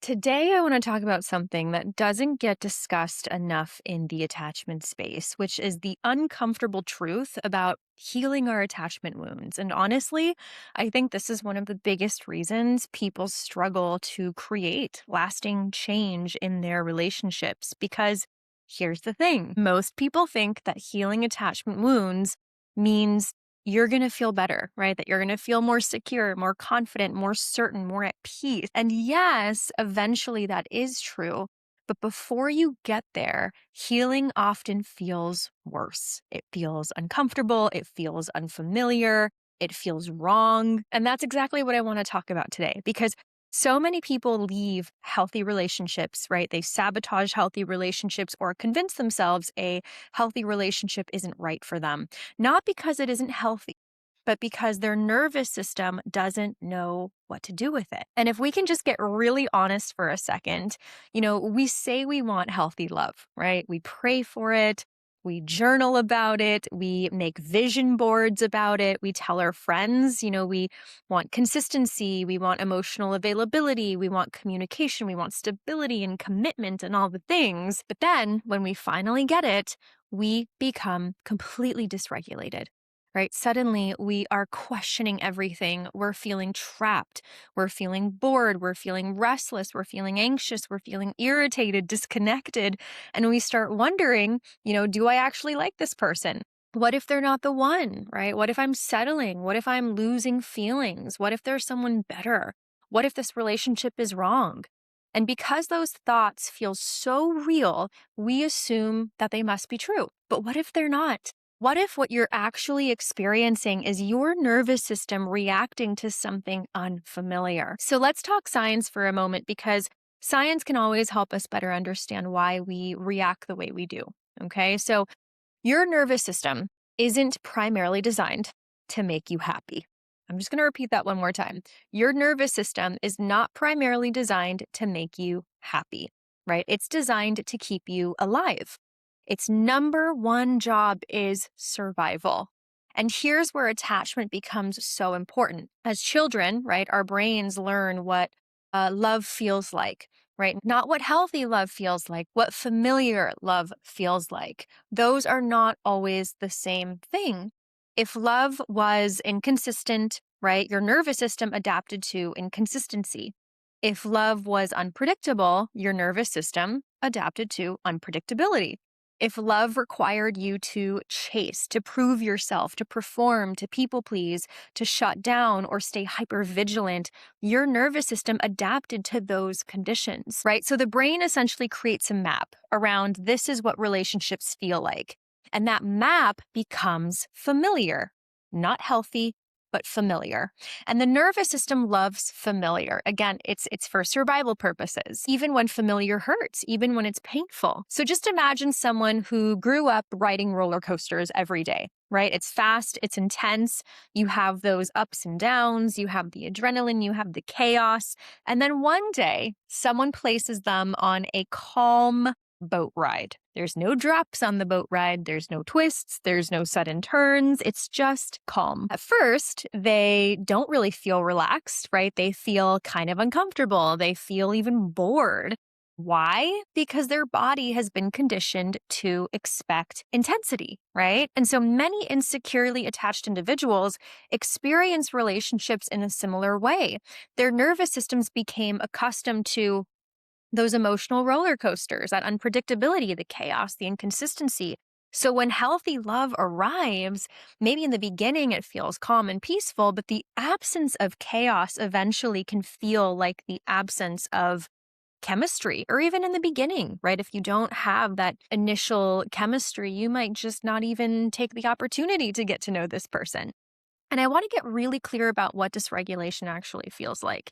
Today, I want to talk about something that doesn't get discussed enough in the attachment space, which is the uncomfortable truth about healing our attachment wounds. And honestly, I think this is one of the biggest reasons people struggle to create lasting change in their relationships. Because here's the thing, most people think that healing attachment wounds means you're going to feel better, right? That you're going to feel more secure, more confident, more certain, more at peace. And yes, eventually that is true. But before you get there, healing often feels worse. It feels uncomfortable. It feels unfamiliar. It feels wrong. And that's exactly what I want to talk about today because so many people leave healthy relationships, right? They sabotage healthy relationships or convince themselves a healthy relationship isn't right for them. Not because it isn't healthy, but because their nervous system doesn't know what to do with it. And if we can just get really honest for a second, we say we want healthy love, right? We pray for it. We journal about it. We make vision boards about it. We tell our friends, we want consistency. We want emotional availability. We want communication. We want stability and commitment and all the things. But then when we finally get it, we become completely dysregulated, right? Suddenly we are questioning everything. We're feeling trapped. We're feeling bored. We're feeling restless. We're feeling anxious. We're feeling irritated, disconnected. And we start wondering, do I actually like this person? What if they're not the one, right? What if I'm settling? What if I'm losing feelings? What if there's someone better? What if this relationship is wrong? And because those thoughts feel so real, we assume that they must be true. But what if they're not? What if what you're actually experiencing is your nervous system reacting to something unfamiliar? So let's talk science for a moment because science can always help us better understand why we react the way we do. Okay, so your nervous system isn't primarily designed to make you happy. I'm just going to repeat that one more time. Your nervous system is not primarily designed to make you happy, right? It's designed to keep you alive. Its number one job is survival. And here's where attachment becomes so important. As children, right, our brains learn what love feels like, right? Not what healthy love feels like, what familiar love feels like. Those are not always the same thing. If love was inconsistent, right, your nervous system adapted to inconsistency. If love was unpredictable, your nervous system adapted to unpredictability. If love required you to chase, to prove yourself, to perform, to people please, to shut down or stay hyper vigilant, your nervous system adapted to those conditions, right? So the brain essentially creates a map around this is what relationships feel like. And that map becomes familiar, not healthy, but familiar. And the nervous system loves familiar. Again, it's for survival purposes, even when familiar hurts, even when it's painful. So just imagine someone who grew up riding roller coasters every day, right? It's fast, it's intense. You have those ups and downs, you have the adrenaline, you have the chaos. And then one day, someone places them on a calm boat ride. There's no drops on the boat ride. There's no twists. There's no sudden turns. It's just calm. At first, they don't really feel relaxed, right? They feel kind of uncomfortable. They feel even bored. Why? Because their body has been conditioned to expect intensity, right? And so many insecurely attached individuals experience relationships in a similar way. Their nervous systems became accustomed to those emotional roller coasters, that unpredictability, the chaos, the inconsistency. So when healthy love arrives, maybe in the beginning it feels calm and peaceful, but the absence of chaos eventually can feel like the absence of chemistry, or even in the beginning, right? If you don't have that initial chemistry, you might just not even take the opportunity to get to know this person. And I want to get really clear about what dysregulation actually feels like.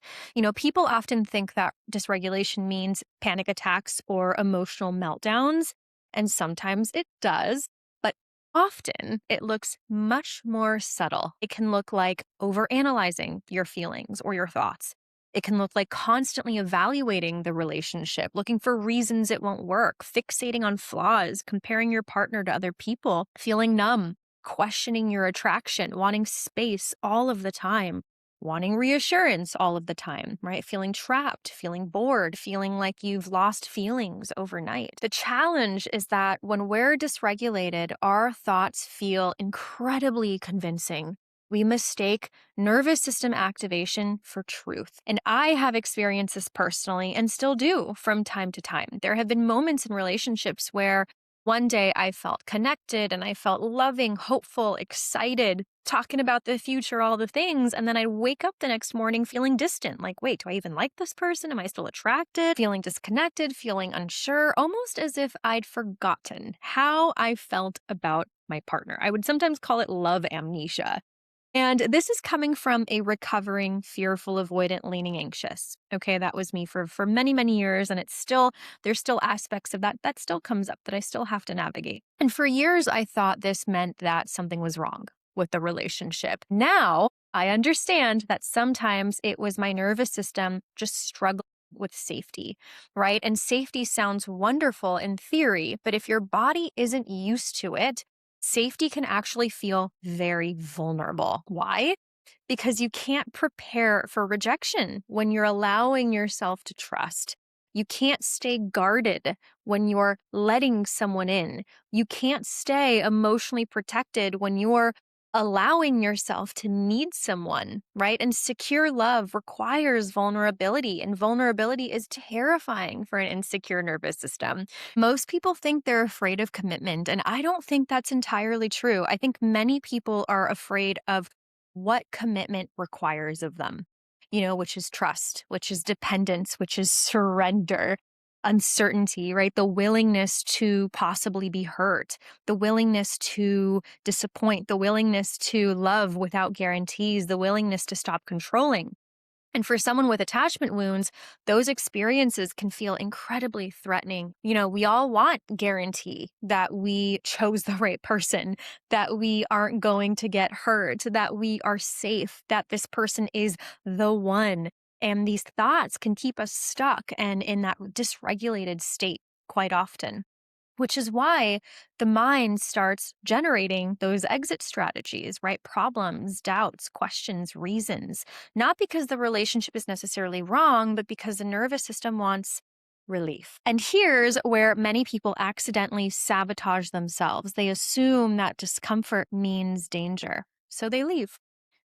People often think that dysregulation means panic attacks or emotional meltdowns, and sometimes it does, but often it looks much more subtle. It can look like overanalyzing your feelings or your thoughts. It can look like constantly evaluating the relationship, looking for reasons it won't work, fixating on flaws, comparing your partner to other people, feeling numb, questioning your attraction, wanting space all of the time. wanting reassurance all of the time, right? Feeling trapped, feeling bored, feeling like you've lost feelings overnight. The challenge is that when we're dysregulated, our thoughts feel incredibly convincing. We mistake nervous system activation for truth. And I have experienced this personally and still do from time to time. There have been moments in relationships where one day I felt connected and I felt loving, hopeful, excited, talking about the future, all the things. And then I'd wake up the next morning feeling distant. Like, wait, do I even like this person? Am I still attracted? Feeling disconnected, feeling unsure, almost as if I'd forgotten how I felt about my partner. I would sometimes call it love amnesia. And this is coming from a recovering, fearful, avoidant, leaning anxious. Okay, that was me for many, many years. And there's still aspects of that still comes up that I still have to navigate. And for years, I thought this meant that something was wrong with the relationship. Now I understand that sometimes it was my nervous system just struggling with safety, right? And safety sounds wonderful in theory, but if your body isn't used to it, safety can actually feel very vulnerable. Why? Because you can't prepare for rejection when you're allowing yourself to trust. You can't stay guarded when you're letting someone in. You can't stay emotionally protected when you're allowing yourself to need someone, right? And secure love requires vulnerability, and vulnerability is terrifying for an insecure nervous system. Most people think they're afraid of commitment, and I don't think that's entirely true. I think many people are afraid of what commitment requires of them, which is trust, which is dependence, which is surrender, uncertainty, right? The willingness to possibly be hurt, the willingness to disappoint, the willingness to love without guarantees, the willingness to stop controlling. And for someone with attachment wounds, those experiences can feel incredibly threatening. We all want guarantee that we chose the right person, that we aren't going to get hurt, that we are safe, that this person is the one. And these thoughts can keep us stuck and in that dysregulated state quite often, which is why the mind starts generating those exit strategies, right? Problems, doubts, questions, reasons, not because the relationship is necessarily wrong, but because the nervous system wants relief. And here's where many people accidentally sabotage themselves. They assume that discomfort means danger. So they leave,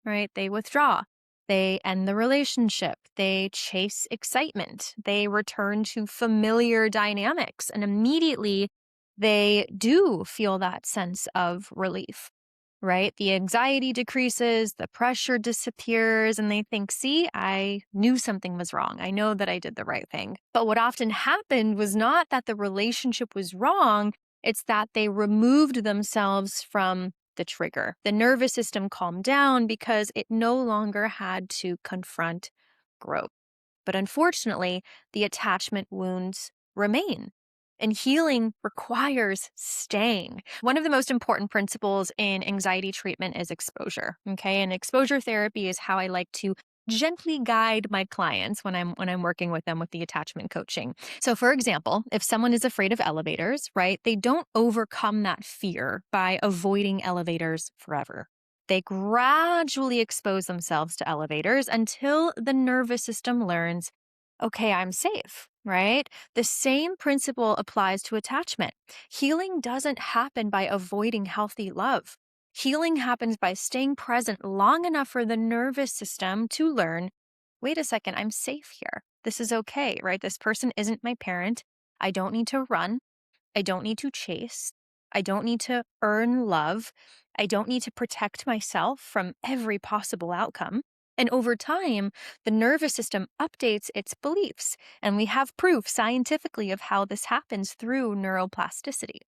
right? They withdraw. They end the relationship. They chase excitement. They return to familiar dynamics. And immediately they do feel that sense of relief, right? The anxiety decreases, the pressure disappears, and they think, see, I knew something was wrong. I know that I did the right thing. But what often happened was not that the relationship was wrong, it's that they removed themselves from the trigger. The nervous system calmed down because it no longer had to confront growth. But unfortunately, the attachment wounds remain. And healing requires staying. One of the most important principles in anxiety treatment is exposure. Okay. And exposure therapy is how I like to gently guide my clients when I'm working with them with the attachment coaching. So for example, if someone is afraid of elevators, right, they don't overcome that fear by avoiding elevators forever. They gradually expose themselves to elevators until the nervous system learns, okay, I'm safe, right? The same principle applies to attachment. Healing doesn't happen by avoiding healthy love. Healing happens by staying present long enough for the nervous system to learn, wait a second, I'm safe here. This is okay, right? This person isn't my parent. I don't need to run. I don't need to chase. I don't need to earn love. I don't need to protect myself from every possible outcome. And over time, the nervous system updates its beliefs. And we have proof scientifically of how this happens through neuroplasticity.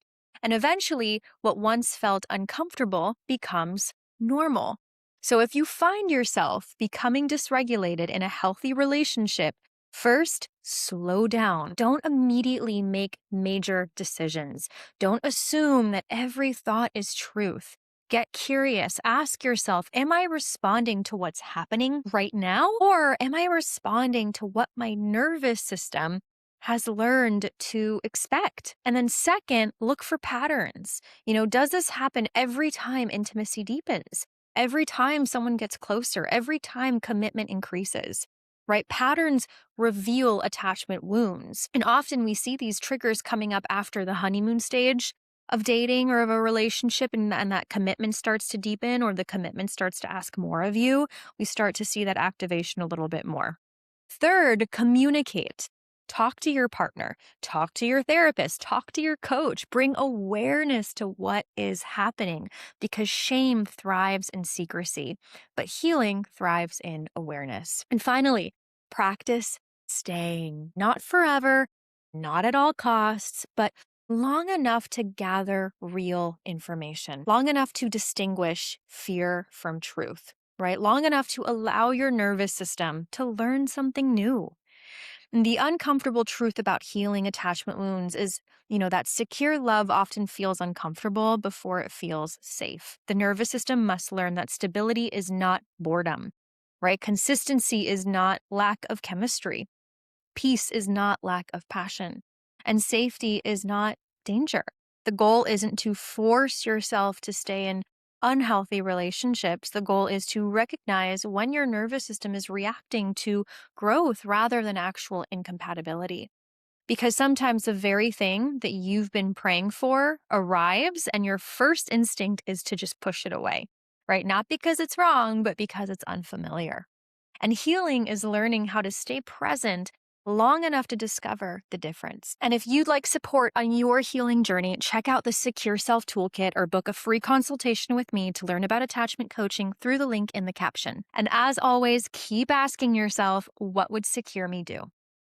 And eventually, what once felt uncomfortable becomes normal. So if you find yourself becoming dysregulated in a healthy relationship, first, slow down. Don't immediately make major decisions. Don't assume that every thought is truth. Get curious. Ask yourself, am I responding to what's happening right now? Or am I responding to what my nervous system has learned to expect? And then second, look for patterns. Does this happen every time intimacy deepens? every time someone gets closer, every time commitment increases, right? Patterns reveal attachment wounds. And often we see these triggers coming up after the honeymoon stage of dating or of a relationship, and that commitment starts to deepen or the commitment starts to ask more of you. We start to see that activation a little bit more. Third, communicate. Talk to your partner, talk to your therapist, talk to your coach. Bring awareness to what is happening because shame thrives in secrecy, but healing thrives in awareness. And finally, practice staying, not forever, not at all costs, but long enough to gather real information, long enough to distinguish fear from truth, right? Long enough to allow your nervous system to learn something new. And the uncomfortable truth about healing attachment wounds is, that secure love often feels uncomfortable before it feels safe. The nervous system must learn that stability is not boredom, right? Consistency is not lack of chemistry. Peace is not lack of passion. And safety is not danger. The goal isn't to force yourself to stay in unhealthy relationships. The goal is to recognize when your nervous system is reacting to growth rather than actual incompatibility. Because sometimes the very thing that you've been praying for arrives, and your first instinct is to just push it away, right? Not because it's wrong, but because it's unfamiliar. And healing is learning how to stay present long enough to discover the difference. And if you'd like support on your healing journey, check out the Secure Self Toolkit or book a free consultation with me to learn about attachment coaching through the link in the caption. And as always, keep asking yourself, what would secure me do?